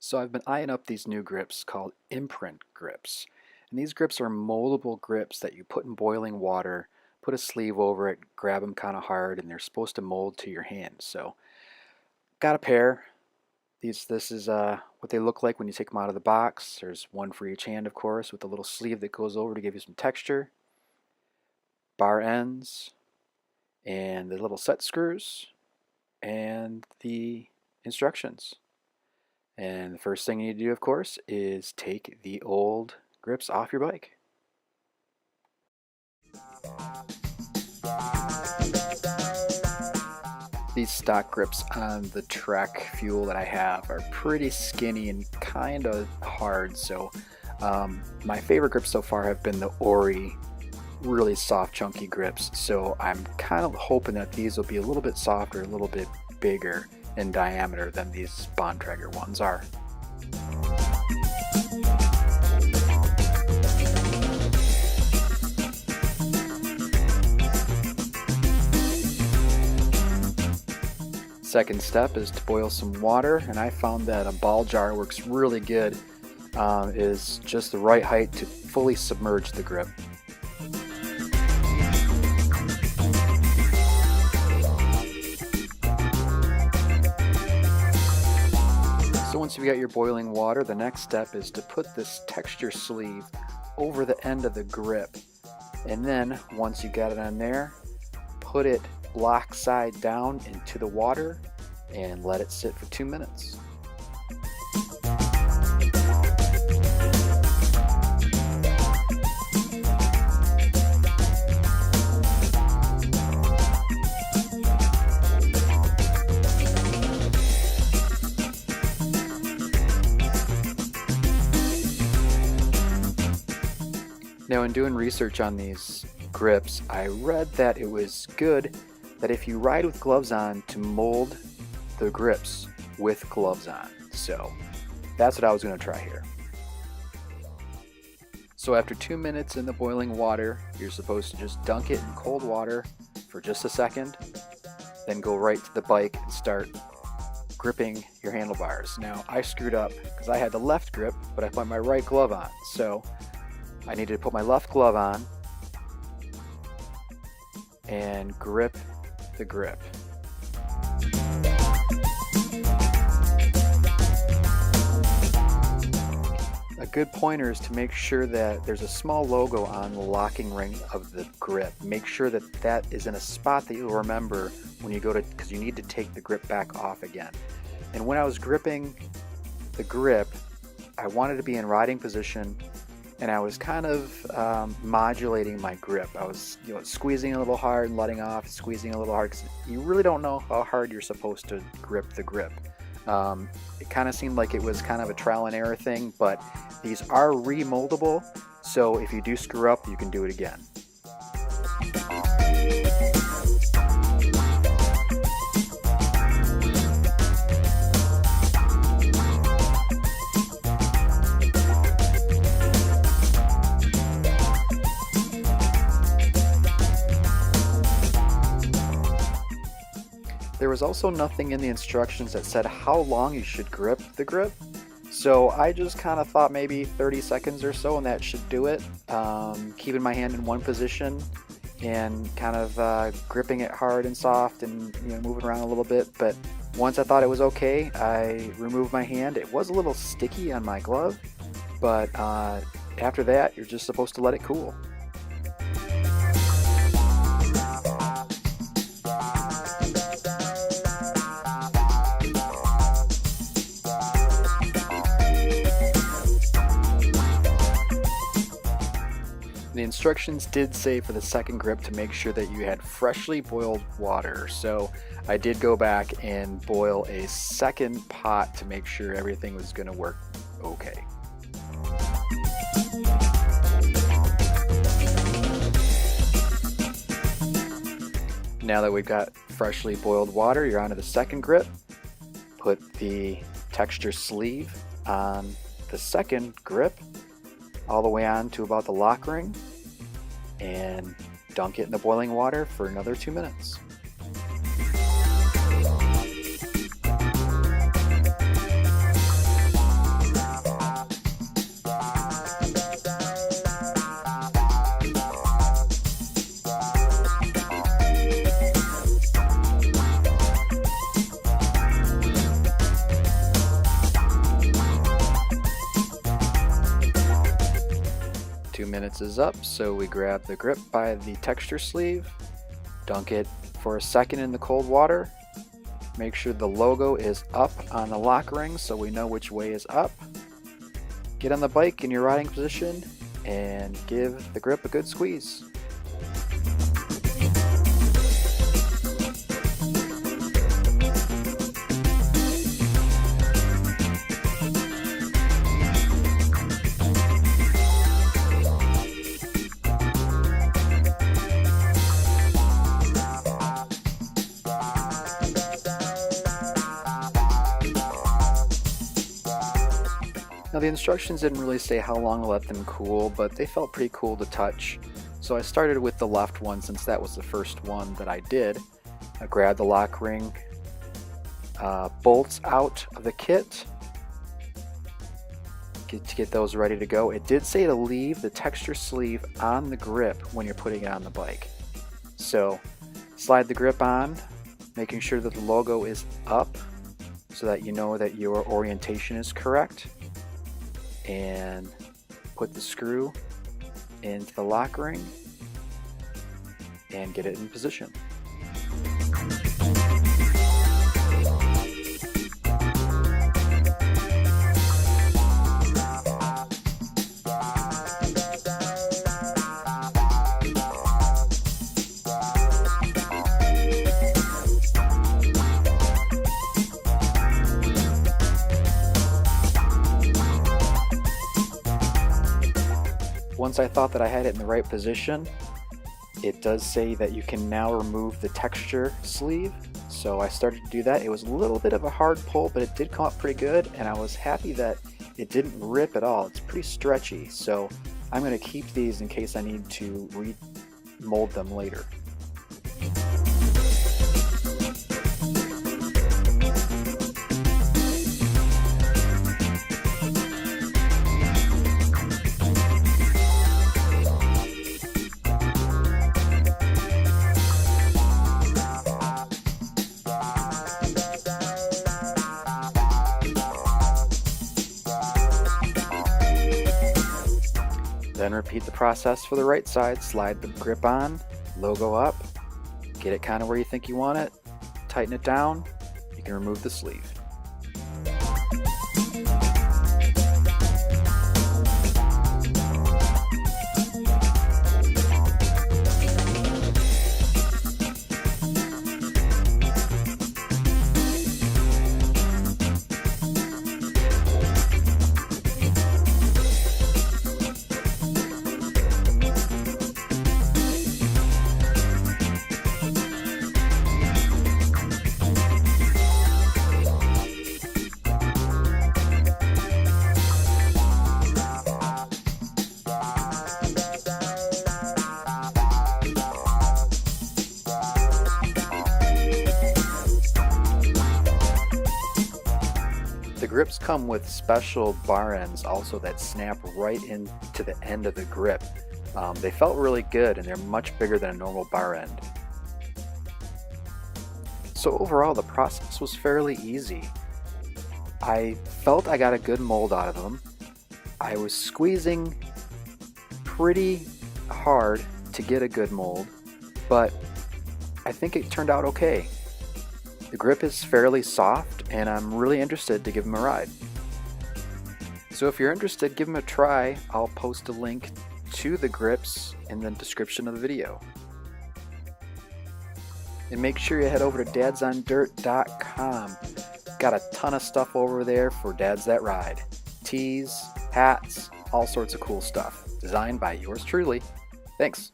So I've been eyeing up these new grips called Imprint grips. And these grips are moldable grips that you put in boiling water, put a sleeve over it, grab them kind of hard, and they're supposed to mold to your hand. So got a pair. This is what they look like when you take them out of the box. There's one for each hand, of course, with a little sleeve that goes over to give you some texture. Bar ends, and the little set screws, and the instructions. And the first thing you need to do, of course, is take the old grips off your bike. These stock grips on the Trek Fuel that I have are pretty skinny and kind of hard, so my favorite grips so far have been the Ori, really soft, chunky grips. So I'm kind of hoping that these will be a little bit softer, a little bit bigger in diameter than these Bontrager ones are. Second step is to boil some water, and I found that a ball jar works really good. Is just the right height to fully submerge the grip. So once you've got your boiling water, the next step is to put this texture sleeve over the end of the grip. And then once you got it on there, put it lock side down into the water and let it sit for 2 minutes. Now, in doing research on these grips, I read that it was good that if you ride with gloves on, to mold the grips with gloves on. So that's what I was going to try here. So after 2 minutes in the boiling water, you're supposed to just dunk it in cold water for just a second, then go right to the bike and start gripping your handlebars. Now, I screwed up because I had the left grip, but I put my right glove on. So I needed to put my left glove on and grip the grip. A good pointer is to make sure that there's a small logo on the locking ring of the grip. Make sure that that is in a spot that you'll remember when you go to, because you need to take the grip back off again. And when I was gripping the grip, I wanted to be in riding position, and I was kind of modulating my grip. I was, squeezing a little hard and letting off, squeezing a little hard, because you really don't know how hard you're supposed to grip the grip. It kind of seemed like it was kind of a trial and error thing, but these are remoldable, so if you do screw up, you can do it again. There was also nothing in the instructions that said how long you should grip the grip, so I just kind of thought maybe 30 seconds or so and that should do it. Keeping my hand in one position and kind of gripping it hard and soft and moving around a little bit, but once I thought it was okay, I removed my hand. It was a little sticky on my glove, but after that you're just supposed to let it cool. The instructions did say for the second grip to make sure that you had freshly boiled water, so I did go back and boil a second pot to make sure everything was going to work okay. Now that we've got freshly boiled water, you're onto the second grip. Put the texture sleeve on the second grip all the way on to about the lock ring and dunk it in the boiling water for another 2 minutes. minutes is up, so we grab the grip by the texture sleeve, dunk it for a second in the cold water, make sure the logo is up on the lock ring so we know which way is up. Get on the bike in your riding position and give the grip a good squeeze. Now the instructions didn't really say how long to let them cool, but they felt pretty cool to touch. So I started with the left one since that was the first one that I did. I grabbed the lock ring bolts out of the kit to get those ready to go. It did say to leave the texture sleeve on the grip when you're putting it on the bike. So slide the grip on, making sure that the logo is up so that you know that your orientation is correct. And put the screw into the lock ring and get it in position. Once I thought that I had it in the right position, it does say that you can now remove the texture sleeve. So I started to do that. It was a little bit of a hard pull, but it did come up pretty good, and I was happy that it didn't rip at all. It's pretty stretchy, so I'm going to keep these in case I need to remold them later. Then repeat the process for the right side. Slide the grip on, logo up, get it kind of where you think you want it, tighten it down, you can remove the sleeve. The grips come with special bar ends also that snap right into the end of the grip. They felt really good and they're much bigger than a normal bar end. So overall the process was fairly easy. I felt I got a good mold out of them. I was squeezing pretty hard to get a good mold, but I think it turned out okay. The grip is fairly soft and I'm really interested to give them a ride. So if you're interested, give them a try. I'll post a link to the grips in the description of the video. And make sure you head over to dadsondirt.com. Got a ton of stuff over there for dads that ride. Tees, hats, all sorts of cool stuff. Designed by yours truly. Thanks.